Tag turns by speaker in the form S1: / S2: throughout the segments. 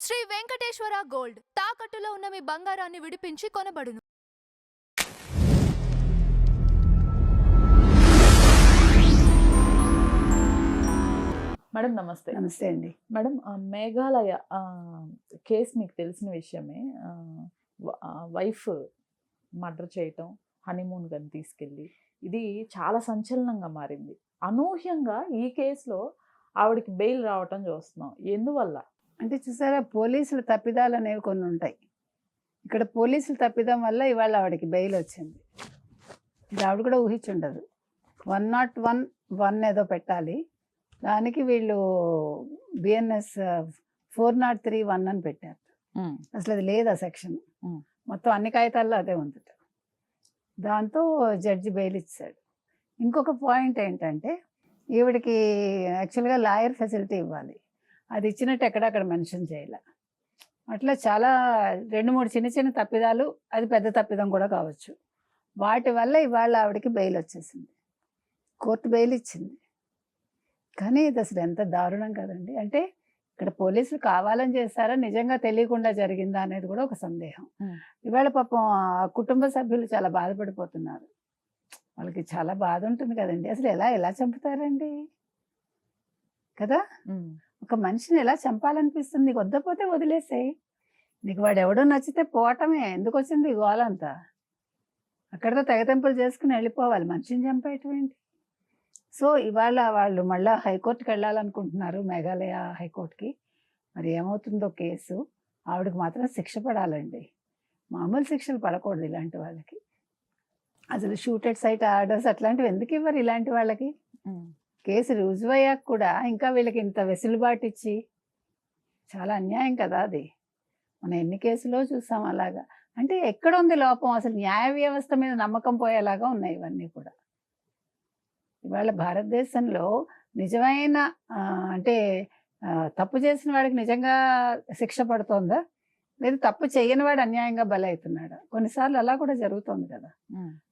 S1: Shri Venkateswara gold తాకట్టులో ఉన్న మీ బంగారాన్ని విడిపించి కొనబడును.
S2: మేడం నమస్తే.
S3: నమస్తే అండి.
S2: మేడం మేఘాలయ కేసు మీకు తెలిసిన విషయమే. వైఫ్ మర్డర్ చేయటం, హనీమూన్ గని తీసుకెళ్ళి ఇది చాలా సంచలనంగా మారింది. అనూహ్యంగా ఈ కేసులో ఆవిడకి బెయిల్ రావటం చూస్తున్నాం. ఎందువల్ల
S3: అంటే చూసారా, పోలీసుల తప్పిదాలు అనేవి కొన్ని ఉంటాయి. ఇక్కడ పోలీసుల తప్పిదం వల్ల ఇవాళ ఆవిడకి బెయిల్ వచ్చింది. ఇది ఆవిడ కూడా ఊహించుండదు. 101 ఏదో పెట్టాలి, దానికి వీళ్ళు బిఎన్ఎస్ 403(1) అని పెట్టారు. అసలు అది లేదు ఆ సెక్షన్. మొత్తం అన్ని కాగితాల్లో అదే ఉంది. దాంతో జడ్జి బెయిల్ ఇచ్చాడు. ఇంకొక పాయింట్ ఏంటంటే, ఈవిడికి యాక్చువల్గా లాయర్ ఫెసిలిటీ ఇవ్వాలి, అది ఇచ్చినట్టు ఎక్కడక్కడ మెన్షన్ చేయాలి. అట్లా చాలా 2-3 చిన్న చిన్న తప్పిదాలు, అది పెద్ద తప్పిదం కూడా కావచ్చు. వాటి వల్ల ఇవాళ ఆవిడకి బెయిల్ వచ్చేసింది. కోర్టు బెయిల్ ఇచ్చింది. కానీ ఇది అసలు ఎంత దారుణం కదండి. అంటే ఇక్కడ పోలీసులు కావాలని చేస్తారా, నిజంగా తెలియకుండా జరిగిందా అనేది కూడా ఒక సందేహం. ఇవాళ పాపం కుటుంబ సభ్యులు చాలా బాధపడిపోతున్నారు. వాళ్ళకి చాలా బాధ ఉంటుంది కదండి. అసలు ఎలా చంపుతారండి కదా. ఒక మనిషిని ఎలా చంపాలనిపిస్తుంది? నీకు వద్దపోతే వదిలేసాయి, నీకు వాడు ఎవడో నచ్చితే పోవటమే. ఎందుకు వచ్చింది గోలంతా? అక్కడితో తెగతెంపులు చేసుకుని వెళ్ళిపోవాలి, మనిషిని చంపేయటం ఏంటి? సో ఇవాళ వాళ్ళు మళ్ళీ హైకోర్టుకి వెళ్ళాలనుకుంటున్నారు, మేఘాలయ హైకోర్టుకి. మరి ఏమవుతుందో కేసు. ఆవిడకి మాత్రం శిక్ష పడాలండి, మామూలు శిక్షలు పడకూడదు ఇలాంటి వాళ్ళకి. అసలు షూటెడ్ సైట్ ఆర్డర్స్ అట్లాంటివి ఎందుకు ఇవ్వరు ఇలాంటి వాళ్ళకి? కేసు రుజువయ్యాక కూడా ఇంకా వీళ్ళకి ఇంత వెసులుబాటు ఇచ్చి, చాలా అన్యాయం కదా అది. మనం ఎన్ని కేసులో చూసాం అలాగా. అంటే ఎక్కడ ఉంది లోపం? అసలు న్యాయ వ్యవస్థ మీద నమ్మకం పోయేలాగా ఉన్నాయి ఇవన్నీ కూడా. ఇవాళ భారతదేశంలో నిజమైన అంటే తప్పు చేసిన వాడికి నిజంగా శిక్ష పడుతోందా, లేదు తప్పు చేయని వాడు అన్యాయంగా బలవుతున్నాడా? కొన్నిసార్లు అలా కూడా జరుగుతోంది కదా.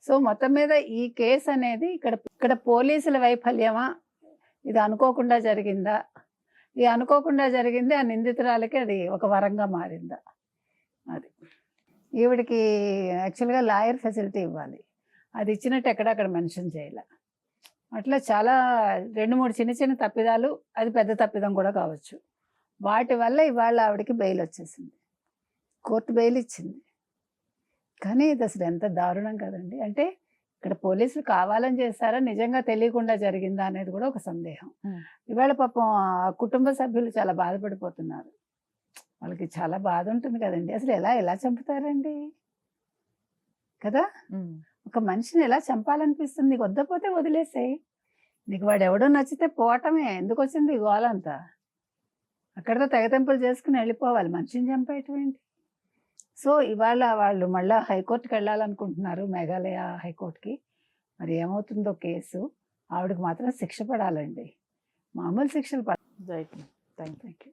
S3: సో మొత్తం మీద ఈ కేసు అనేది ఇక్కడ పోలీసుల వైఫల్యమా, ఇది అనుకోకుండా జరిగిందా? ఇది అనుకోకుండా జరిగింది, ఆ నిందితురాలకి అది ఒక వరంగా మారిందా? అది ఈవిడికి యాక్చువల్గా లాయర్ ఫెసిలిటీ ఇవ్వాలి, అది ఇచ్చినట్టు ఎక్కడక్కడ మెన్షన్ చేయాలి. అట్లా చాలా 2-3 చిన్న చిన్న తప్పిదాలు, అది పెద్ద తప్పిదం కూడా కావచ్చు. వాటి వల్ల ఇవాళ ఆవిడకి బెయిల్ వచ్చేసింది. కోర్టు బెయిల్ ఇచ్చింది. కానీ ఇది అసలు ఎంత దారుణం కదండి. అంటే ఇక్కడ పోలీసులు కావాలని చేస్తారా, నిజంగా తెలియకుండా జరిగిందా అనేది కూడా ఒక సందేహం. ఇవాళ పాపం కుటుంబ సభ్యులు చాలా బాధపడిపోతున్నారు. వాళ్ళకి చాలా బాధ ఉంటుంది కదండి. అసలు ఎలా చంపుతారండి కదా. ఒక మనిషిని ఎలా చంపాలనిపిస్తుంది? నీకు వద్దపోతే వదిలేసాయి, నీకు వాడు ఎవడో నచ్చితే పోవటమే. ఎందుకు వచ్చింది గోలంతా? అక్కడితో తెగతెంపులు చేసుకుని వెళ్ళిపోవాలి, మనిషిని చంపేయటం ఏంటి? సో ఇవాళ వాళ్ళు మళ్ళీ హైకోర్టుకి వెళ్ళాలనుకుంటున్నారు, మేఘాలయ హైకోర్టుకి. మరి ఏమవుతుందో కేసు. ఆవిడకి మాత్రం శిక్ష పడాలండి, మామూలు శిక్షలు పడ.
S2: రైట్. Thank you.